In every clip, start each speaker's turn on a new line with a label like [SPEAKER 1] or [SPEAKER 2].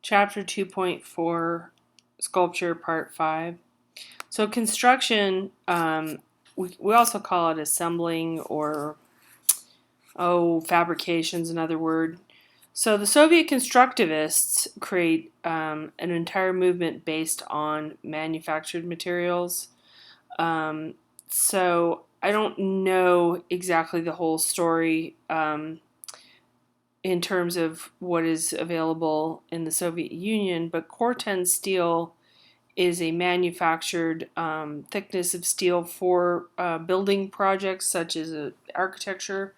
[SPEAKER 1] Chapter 2.4, Sculpture, Part 5. So construction, we also call it assembling or, fabrication's another word. So the Soviet constructivists create an entire movement based on manufactured materials. So I don't know exactly the whole story in terms of what is available in the Soviet Union, but Corten steel is a manufactured thickness of steel for building projects such as architecture.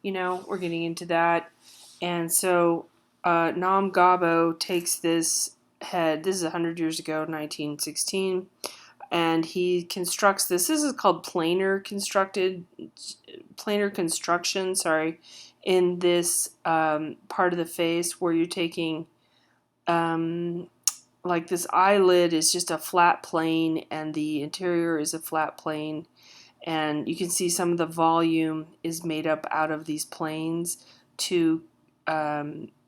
[SPEAKER 1] We're getting into that. And so Nam Gabo takes this head, this is 100 years ago, 1916, and he constructs this. This is called planar construction, in this part of the face where you're taking like this eyelid is just a flat plane and the interior is a flat plane, and you can see some of the volume is made up out of these planes to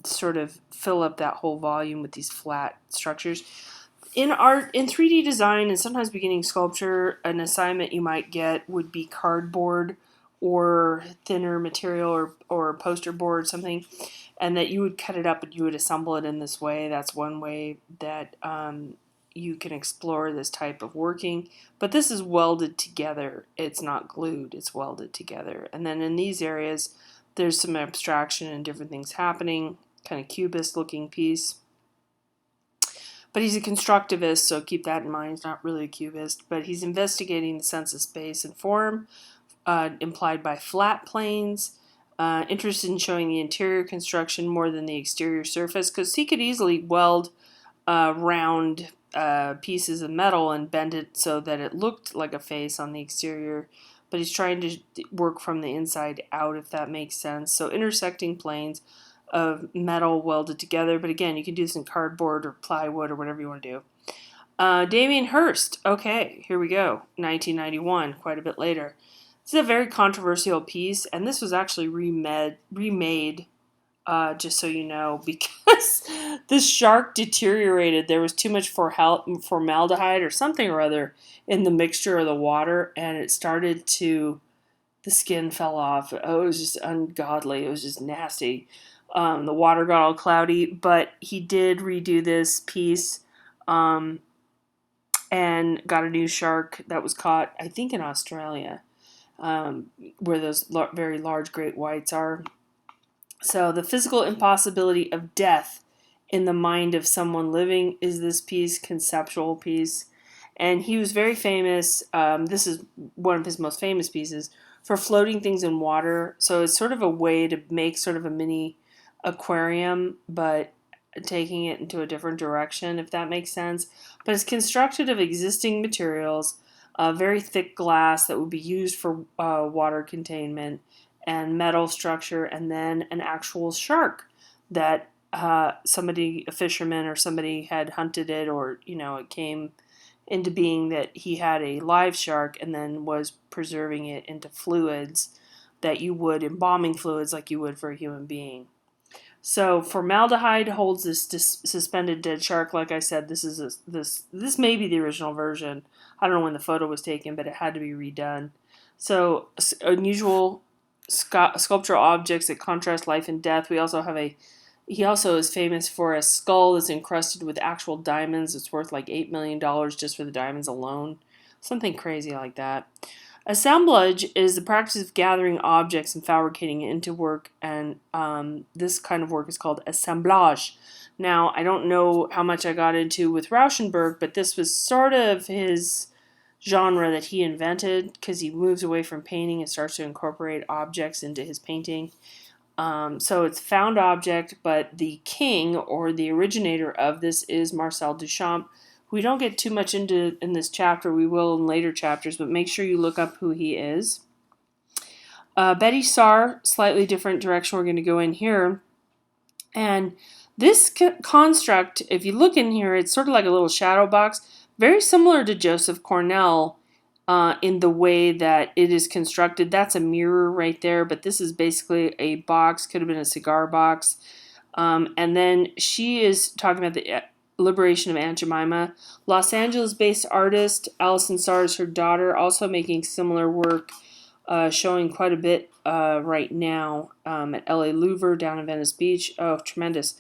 [SPEAKER 1] sort of fill up that whole volume with these flat structures. In art, in 3D design, and sometimes beginning sculpture, an assignment you might get would be cardboard or thinner material or poster board, something, and that you would cut it up and you would assemble it in this way. That's one way that you can explore this type of working. But this is welded together. It's not glued, it's welded together. And then in these areas, there's some abstraction and different things happening, kind of cubist looking piece. But he's a constructivist, so keep that in mind. He's not really a cubist, but he's investigating the sense of space and form implied by flat planes, interested in showing the interior construction more than the exterior surface, because he could easily weld round pieces of metal and bend it so that it looked like a face on the exterior, but he's trying to work from the inside out, if that makes sense. So intersecting planes of metal welded together, but again, you can do this in cardboard or plywood or whatever you want to do. Damien Hirst, okay, here we go, 1991, quite a bit later. This is a very controversial piece, and this was actually remade, just so you know, because the shark deteriorated. There was too much formaldehyde or something or other in the mixture of the water, and it started to, the skin fell off. Oh, it was just ungodly. It was just nasty. The water got all cloudy, but he did redo this piece and got a new shark that was caught, I think, in Australia, where those very large great whites are. So the physical impossibility of death in the mind of someone living is this piece, conceptual piece. And he was very famous. This is one of his most famous pieces for floating things in water. So it's sort of a way to make sort of a mini aquarium, but taking it into a different direction, if that makes sense. But it's constructed of existing materials, very thick glass that would be used for water containment, and metal structure, and then an actual shark that a fisherman or somebody had hunted it, or it came into being that he had a live shark and then was preserving it into fluids that you would, embalming fluids like you would for a human being. So formaldehyde holds this suspended dead shark. Like I said, this may be the original version. I don't know when the photo was taken, but it had to be redone. So unusual sculptural objects that contrast life and death. He also is famous for a skull that's encrusted with actual diamonds. It's worth like $8 million just for the diamonds alone. Something crazy like that. Assemblage is the practice of gathering objects and fabricating it into work, and this kind of work is called assemblage. Now, I don't know how much I got into with Rauschenberg, but this was sort of his genre that he invented, because he moves away from painting and starts to incorporate objects into his painting. So it's found object, but the king or the originator of this is Marcel Duchamp. We don't get too much into in this chapter. We will in later chapters, but make sure you look up who he is. Betty Saar, slightly different direction we're going to go in here. And this construct, if you look in here, it's sort of like a little shadow box, very similar to Joseph Cornell in the way that it is constructed. That's a mirror right there, but this is basically a box, could have been a cigar box, And then she is talking about the liberation of Aunt Jemima. Los Angeles-based artist Allison Sarr is her daughter, also making similar work, showing quite a bit right now at LA Louvre, down in Venice Beach. Oh, tremendous.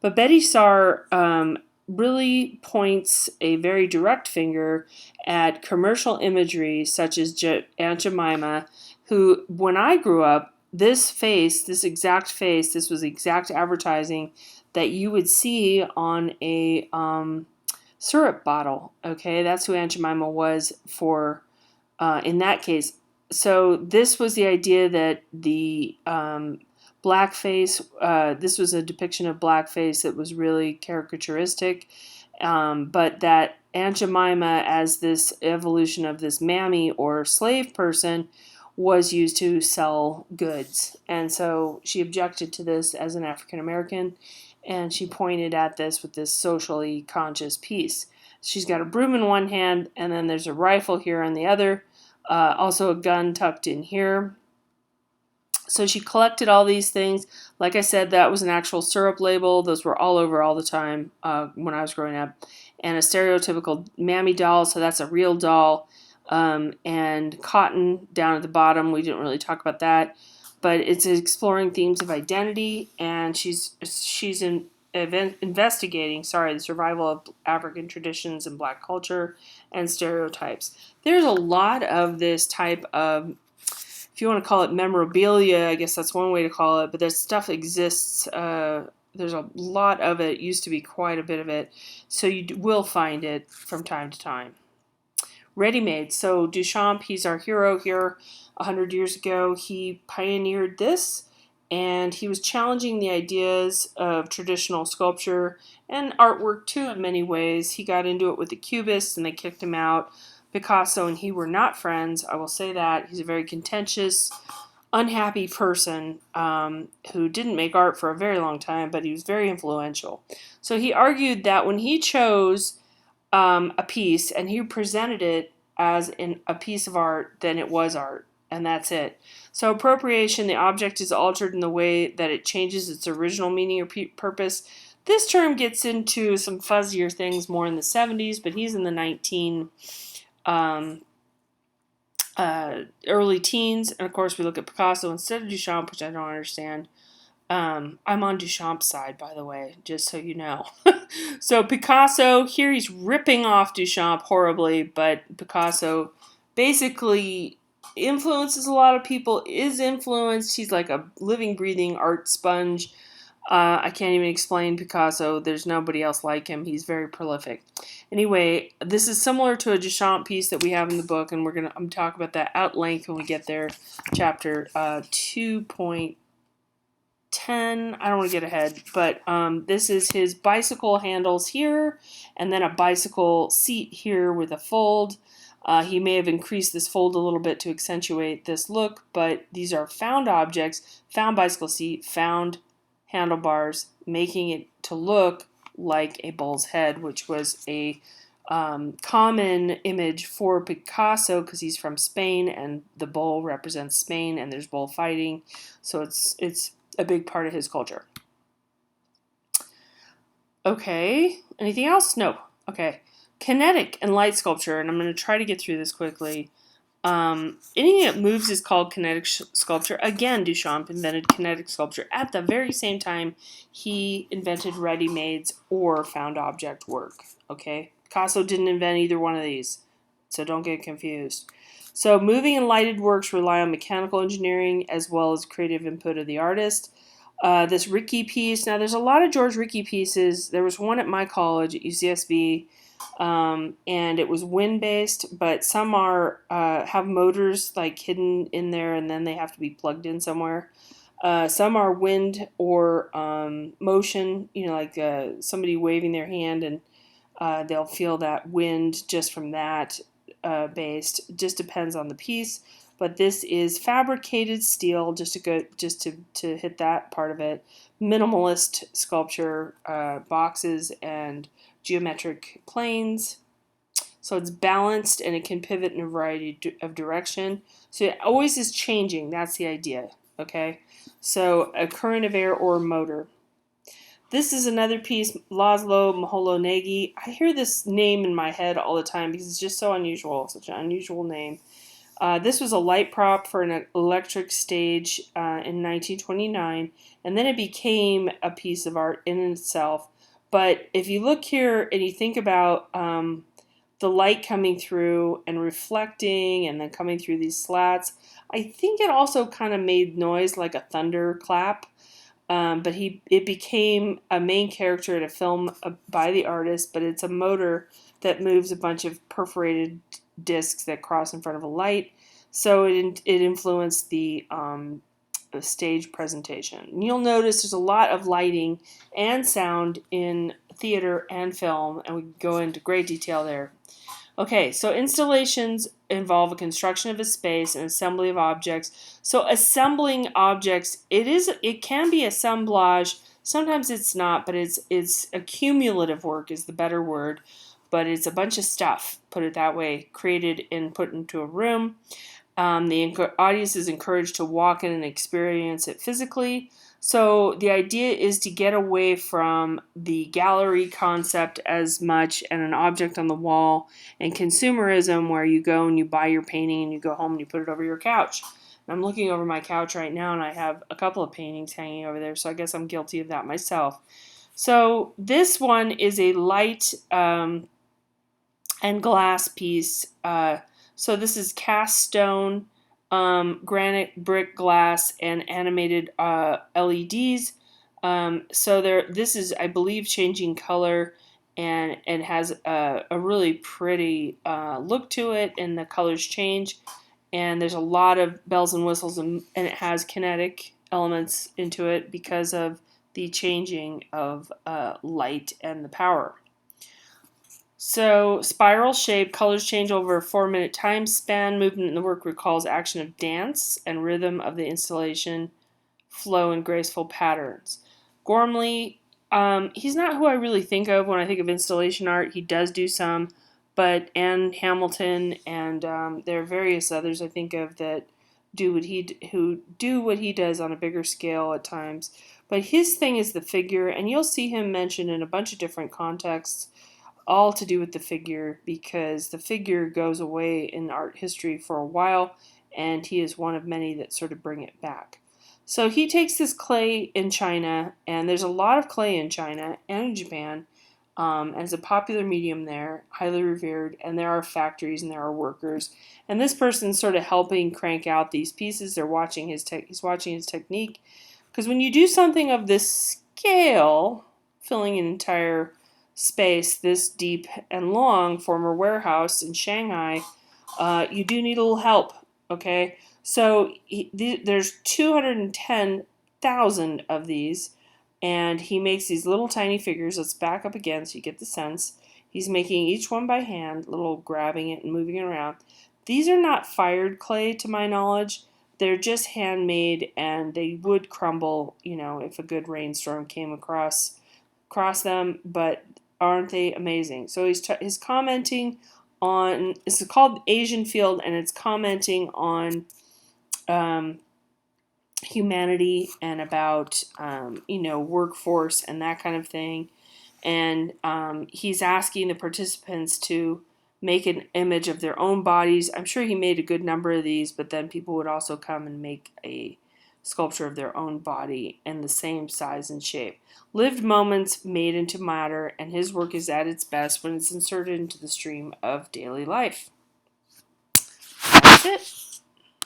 [SPEAKER 1] But Betty Sarr really points a very direct finger at commercial imagery such as Aunt Jemima, who, when I grew up, this face, this exact face, this was exact advertising that you would see on a syrup bottle. Okay, that's who Aunt Jemima was for in that case. So this was the idea that the blackface, this was a depiction of blackface that was really caricaturistic, but that Aunt Jemima, as this evolution of this mammy or slave person, was used to sell goods. And so she objected to this as an African American, and she pointed at this with this socially conscious piece. She's got a broom in one hand, and then there's a rifle here on the other, also a gun tucked in here. So she collected all these things. Like I said, that was an actual syrup label. Those were all over all the time when I was growing up. And a stereotypical mammy doll, so that's a real doll. And cotton down at the bottom. We didn't really talk about that. But it's exploring themes of identity, and she's investigating the survival of African traditions and Black culture and stereotypes. There's a lot of this type of, if you want to call it memorabilia, I guess that's one way to call it, but this stuff exists. There's a lot of it. Used to be quite a bit of it. So you will find it from time to time. Ready-made. So Duchamp, he's our hero here. 100 years ago, he pioneered this, and he was challenging the ideas of traditional sculpture and artwork too in many ways. He got into it with the Cubists, and they kicked him out. Picasso and he were not friends, I will say that. He's a very contentious, unhappy person who didn't make art for a very long time, but he was very influential. So he argued that when he chose a piece and he presented it as a piece of art, then it was art, and that's it. So appropriation, the object is altered in the way that it changes its original meaning or purpose. This term gets into some fuzzier things more in the 70s, but he's in the early teens. And of course, we look at Picasso instead of Duchamp, which I don't understand. I'm on Duchamp's side, by the way, just so you know. So Picasso, here he's ripping off Duchamp horribly, but Picasso basically influences a lot of people, is influenced. He's like a living, breathing art sponge. I can't even explain Picasso. There's nobody else like him. He's very prolific. Anyway, this is similar to a Duchamp piece that we have in the book, and I'm talking about that at length when we get there. Chapter 2.10. I don't want to get ahead, but this is his bicycle handles here, and then a bicycle seat here with a fold. He may have increased this fold a little bit to accentuate this look, but these are found objects, found bicycle seat, found handlebars, making it to look like a bull's head, which was a common image for Picasso because he's from Spain, and the bull represents Spain, and there's bullfighting, so it's a big part of his culture. Okay, anything else? No. Okay. Kinetic and light sculpture, and I'm going to try to get through this quickly. Anything that moves is called kinetic sculpture. Again, Duchamp invented kinetic sculpture. At the very same time, he invented ready-mades or found object work. Okay? Picasso didn't invent either one of these, so don't get confused. So moving and lighted works rely on mechanical engineering as well as creative input of the artist. This Ricky piece, now there's a lot of George Ricky pieces. There was one at my college at UCSB, and it was wind-based, but some are have motors like hidden in there, and then they have to be plugged in somewhere. Some are wind or motion, like somebody waving their hand, and they'll feel that wind just from that based. Just depends on the piece. But this is fabricated steel, just to hit that part of it. Minimalist sculpture, boxes and geometric planes. So it's balanced and it can pivot in a variety of direction. So it always is changing. That's the idea. Okay. So a current of air or motor. This is another piece, Laszlo Moholy-Nagy. I hear this name in my head all the time because it's just so unusual, such an unusual name. This was a light prop for an electric stage in 1929, and then it became a piece of art in itself. But if you look here and you think about the light coming through and reflecting and then coming through these slats, I think it also kind of made noise like a thunderclap. But it became a main character in a film by the artist, but it's a motor that moves a bunch of perforated discs that cross in front of a light. So it influenced the stage presentation. And you'll notice there's a lot of lighting and sound in theater and film, and we can go into great detail there. Okay, so installations involve a construction of a space and assembly of objects. So assembling objects, it can be assemblage. Sometimes it's not, but it's a cumulative work is the better word. But it's a bunch of stuff, put it that way, created and put into a room. The audience is encouraged to walk in and experience it physically. So the idea is to get away from the gallery concept as much and an object on the wall and consumerism where you go and you buy your painting and you go home and you put it over your couch. And I'm looking over my couch right now and I have a couple of paintings hanging over there, so I guess I'm guilty of that myself. So this one is a light and glass piece. So this is cast stone, granite, brick, glass, and animated LEDs. This is, I believe, changing color and has a really pretty look to it, and the colors change. And there's a lot of bells and whistles, and it has kinetic elements into it because of the changing of light and the power. So, spiral shape, colors change over a 4-minute time span. Movement in the work recalls action of dance and rhythm of the installation, flow and graceful patterns. Gormley, he's not who I really think of when I think of installation art. He does do some, but Ann Hamilton and there are various others I think of that do what he does on a bigger scale at times. But his thing is the figure, and you'll see him mentioned in a bunch of different contexts, all to do with the figure, because the figure goes away in art history for a while, and he is one of many that sort of bring it back. So he takes this clay in China, and there's a lot of clay in China and in Japan, and it's a popular medium there, highly revered, and there are factories and there are workers. And this person's sort of helping crank out these pieces. He's watching his technique, because when you do something of this scale, filling an entire space this deep and long, former warehouse in Shanghai, you do need a little help, okay? So there's 210,000 of these, and he makes these little tiny figures. Let's back up again so you get the sense. He's making each one by hand, little grabbing it and moving it around. These are not fired clay to my knowledge. They're just handmade, and they would crumble, if a good rainstorm came across them, but aren't they amazing? So he's commenting on, it's called Asian Field, and it's commenting on humanity and about workforce and that kind of thing. And he's asking the participants to make an image of their own bodies. I'm sure he made a good number of these, but then people would also come and make a sculpture of their own body in the same size and shape. Lived moments made into matter, and his work is at its best when it's inserted into the stream of daily life. That's it.